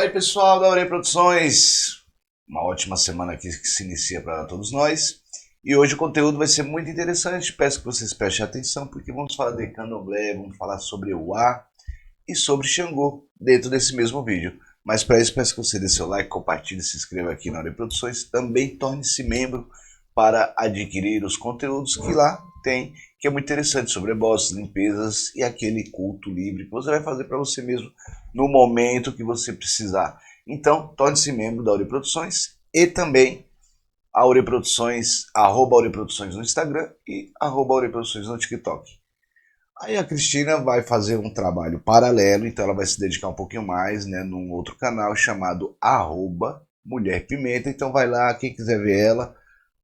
Fala aí, pessoal da Aurei Produções. Uma ótima semana aqui que se inicia para todos nós. E hoje o conteúdo vai ser muito interessante. Peço que vocês prestem atenção, porque vamos falar de Candomblé, vamos falar sobre o Ar e sobre Xangô dentro desse mesmo vídeo. Mas para isso, peço que você dê seu like, compartilhe, se inscreva aqui na Aurei Produções. Também torne-se membro para adquirir os conteúdos que lá tem, que é muito interessante, sobre ebócios, limpezas e aquele culto livre que você vai fazer para você mesmo no momento que você precisar. Então, torne-se membro da Aure Produções e também Aure Produções, @Aure Produções no Instagram e @Aure Produções no TikTok. Aí a Cristina vai fazer um trabalho paralelo, então ela vai se dedicar um pouquinho mais, né, num outro canal chamado Mulher Pimenta. Então vai lá, quem quiser ver ela,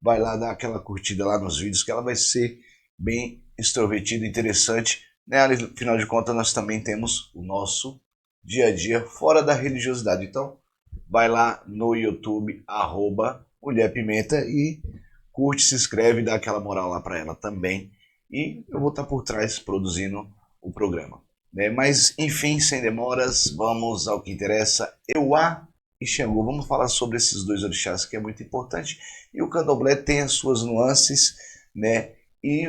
vai lá dar aquela curtida lá nos vídeos, que ela vai ser bem extrovertida, interessante, né? Afinal de contas, nós também temos o nosso dia a dia fora da religiosidade. Então, vai lá no YouTube, Mulher Pimenta, e curte, se inscreve, dá aquela moral lá para ela também. E eu vou estar por trás produzindo o programa, né? Mas, enfim, sem demoras, vamos ao que interessa. Euá e Xangô. Vamos falar sobre esses dois orixás, que é muito importante. E o candomblé tem as suas nuances, né? E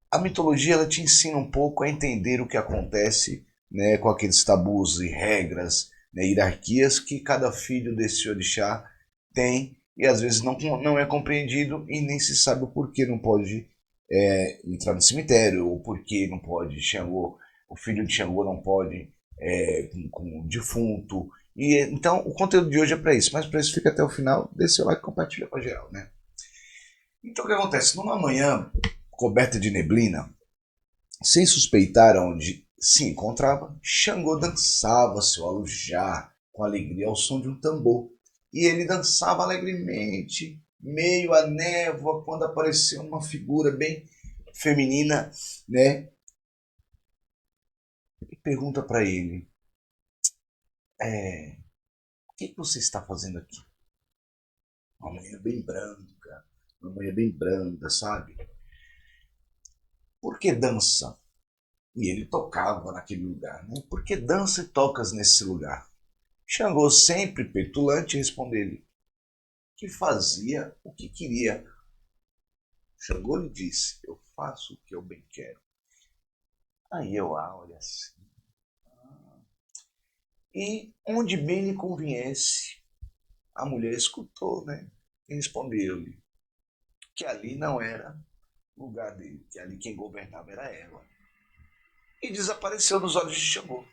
a mitologia, ela te ensina um pouco a entender o que acontece, né, com aqueles tabus e regras, né, hierarquias que cada filho desse orixá tem, e às vezes não é compreendido e nem se sabe o porquê não pode entrar no cemitério, ou porquê não pode Xangô, o filho de Xangô não pode com o defunto. E então o conteúdo de hoje é para isso, mas para isso fica até o final, dê seu like e compartilha com a geral, né? Então o que acontece? Numa manhã coberta de neblina, sem suspeitar onde se encontrava, Xangô dançava seu alujar com alegria ao som de um tambor. E ele dançava alegremente, meio à névoa, quando apareceu uma figura bem feminina, né? E pergunta para ele: o que você está fazendo aqui? Uma manhã bem branca, uma manhã bem branda, sabe? Por que dança? E ele tocava naquele lugar, né? Por que dança e tocas nesse lugar? Xangô, sempre petulante, respondeu-lhe que fazia o que queria. Xangô lhe disse: eu faço o que eu bem quero. Aí eu, olha assim. E onde bem lhe conviesse, a mulher escutou, né? E respondeu-lhe que ali não era lugar dele, que ali quem governava era ela. E desapareceu nos olhos de Xangô.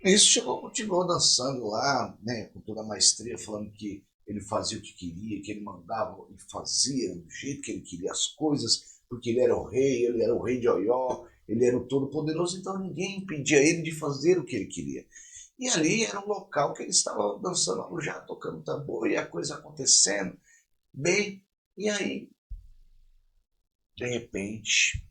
Isso chegou, continuou dançando lá, né, com toda a maestria, falando que ele fazia o que queria, que ele mandava e fazia do jeito que ele queria as coisas, porque ele era o rei de Oió, ele era o todo-poderoso, então ninguém impedia ele de fazer o que ele queria. E ali era um local que ele estava dançando já, tocando tambor, e a coisa acontecendo bem. E aí, de repente,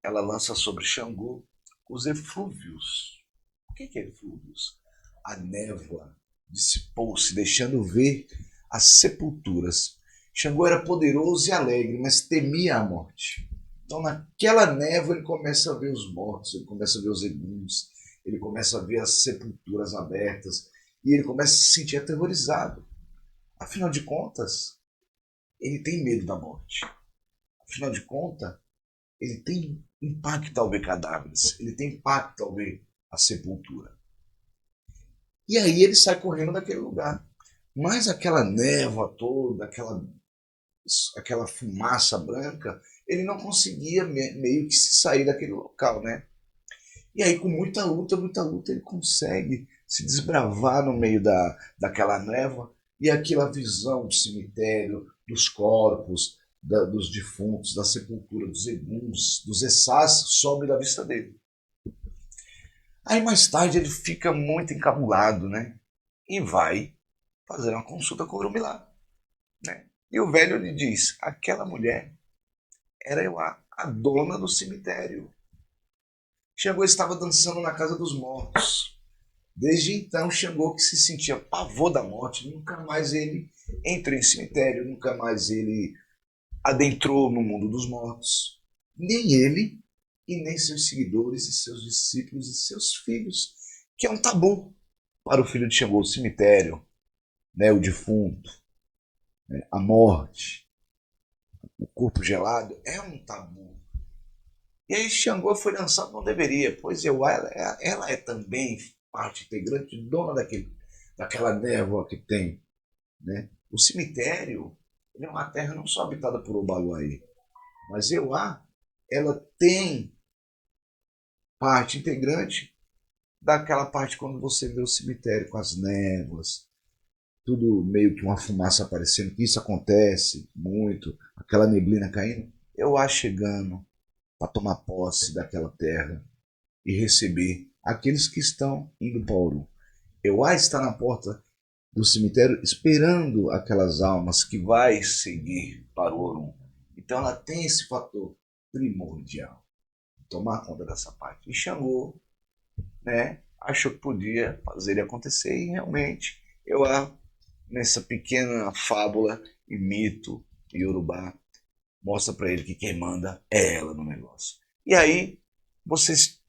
ela lança sobre Xangô os eflúvios. O que é eflúvios? A névoa dissipou-se, deixando ver as sepulturas. Xangô era poderoso e alegre, mas temia a morte. Então, naquela névoa, ele começa a ver os mortos, ele começa a ver os eguns, ele começa a ver as sepulturas abertas, e ele começa a se sentir aterrorizado. Afinal de contas, ele tem medo da morte. Afinal de contas, ele tem impacto ao ver cadáveres, ele tem impacto ao ver a sepultura. E aí ele sai correndo daquele lugar. Mas aquela névoa toda, aquela fumaça branca, ele não conseguia meio que se sair daquele local, né? E aí, com muita luta, ele consegue se desbravar no meio daquela névoa, e aquela visão do cemitério, dos corpos, dos defuntos, da sepultura, dos eguns, dos essás, sobe da vista dele. Aí mais tarde ele fica muito encabulado, né? E vai fazer uma consulta com o Urumilá, né? E o velho lhe diz: aquela mulher era eu, a dona do cemitério. Xangô estava dançando na casa dos mortos. Desde então, Xangô, que se sentia pavor da morte, nunca mais ele entrou em cemitério, nunca mais ele adentrou no mundo dos mortos. Nem ele, e nem seus seguidores, e seus discípulos, e seus filhos, que é um tabu. para o filho de Xangô, o cemitério, né, o defunto, né, a morte, o corpo gelado, é um tabu. E aí Xangô foi lançado, não deveria, pois ela é também parte integrante, dona daquela névoa que tem. Né? O cemitério ele é uma terra não só habitada por Obaluaê, mas Euá, ela tem parte integrante daquela parte quando você vê o cemitério com as névoas, tudo meio que uma fumaça aparecendo, que isso acontece muito, aquela neblina caindo, Euá chegando para tomar posse daquela terra e receber aqueles que estão indo para Ouro. Euá está na porta do cemitério esperando aquelas almas que vai seguir para o Orum. Então ela tem esse fator primordial, tomar conta dessa parte. E Xangô, né, achou que podia fazer ele acontecer e realmente eu nessa pequena fábula e mito iorubá mostra para ele que quem manda é ela no negócio. E aí vocês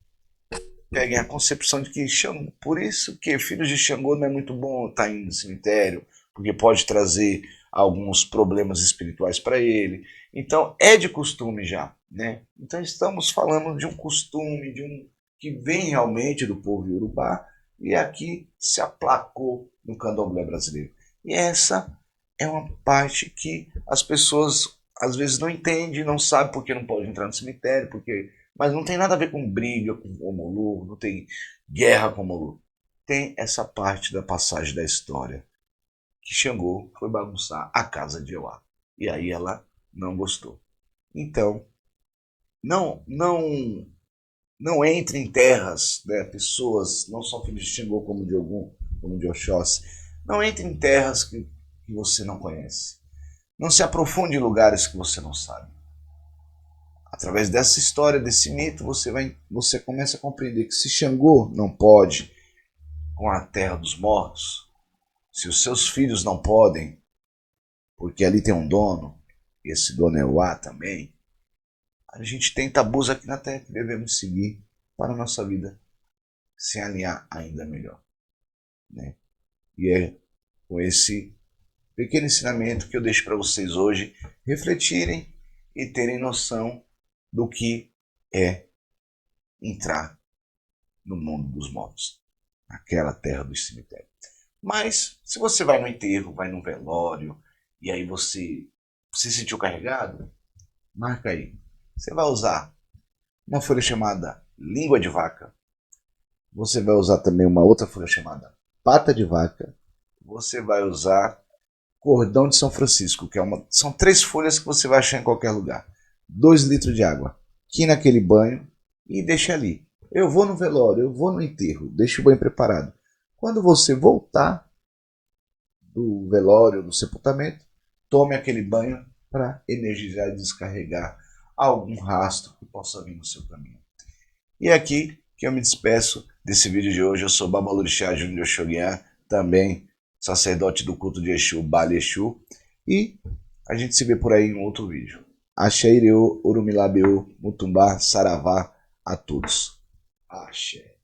peguem a concepção de que Xangô, por isso que filhos de Xangô não é muito bom estar indo no cemitério, porque pode trazer alguns problemas espirituais para ele. Então é de costume já, né? Então estamos falando de um costume, de um que vem realmente do povo iorubá e aqui se aplacou no candomblé brasileiro. E essa é uma parte que as pessoas às vezes não entendem, não sabem porque não pode entrar no cemitério, porque mas não tem nada a ver com briga com o Omolu, não tem guerra com o Omolu. Tem essa parte da passagem da história que Xangô foi bagunçar a casa de Euá. E aí ela não gostou. Então, não não não entre em terras, né, pessoas, não só filhos de Xangô como de Ogum, como de Oxóssi, não entre em terras que você não conhece. Não se aprofunde em lugares que você não sabe. Através dessa história, desse mito, você começa a compreender que se Xangô não pode com a terra dos mortos, se os seus filhos não podem, porque ali tem um dono, e esse dono é o A também, a gente tem tabus aqui na terra que devemos seguir para a nossa vida se alinhar ainda melhor. Né? E é com esse pequeno ensinamento que eu deixo para vocês hoje refletirem e terem noção do que é entrar no mundo dos mortos, aquela terra do cemitério. Mas se você vai no enterro, vai no velório e aí você se sentiu carregado, marca aí. Você vai usar uma folha chamada língua de vaca. Você vai usar também uma outra folha chamada pata de vaca. Você vai usar cordão de São Francisco, que são 3 folhas que você vai achar em qualquer lugar. 2 litros de água. Quina aquele banho e deixa ali. Eu vou no velório, eu vou no enterro, deixa o banho preparado. Quando você voltar do velório, do sepultamento, tome aquele banho para energizar e descarregar algum rastro que possa vir no seu caminho. E é aqui que eu me despeço desse vídeo de hoje. Eu sou Babalorixá Júnior Xoghiá, também sacerdote do culto de Exu, Bali Exu. E a gente se vê por aí em um outro vídeo. Axé Ireu, Urumilabeu, Mutumbá, Saravá, a todos. Axé.